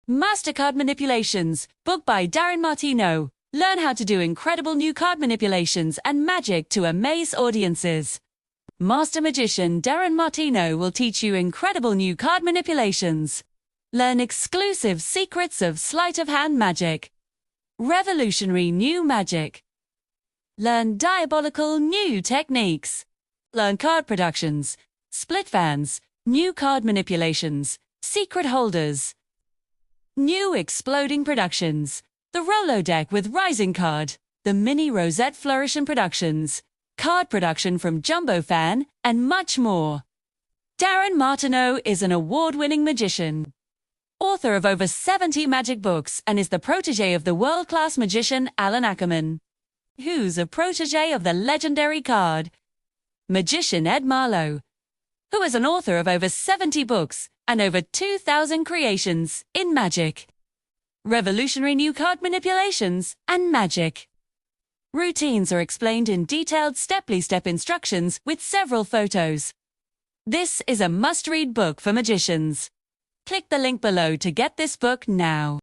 Mastercard Manipulations, book by Darin Martineau. Learn how to do incredible new card manipulations and magic to amaze audiences. Master Magician Darin Martineau will teach you incredible new card manipulations. Learn exclusive secrets of sleight of hand magic. Revolutionary new magic. Learn diabolical new techniques. Learn card productions, split fans, new card manipulations, secret holders. New exploding productions. The Rolo deck with Rising Card. The Mini Rosette Flourish Productions. Card production from Jumbo Fan, and much more. Darin Martineau is an award-winning magician, author of over 70 magic books, and is the protégé of the world-class magician Allan Ackerman, who's a protégé of the legendary card magician Ed Marlo, who is an author of over 70 books and over 2,000 creations in magic, revolutionary new card manipulations, and magic. Routines are explained in detailed step-by-step instructions with several photos. This is a must-read book for magicians. Click the link below to get this book now.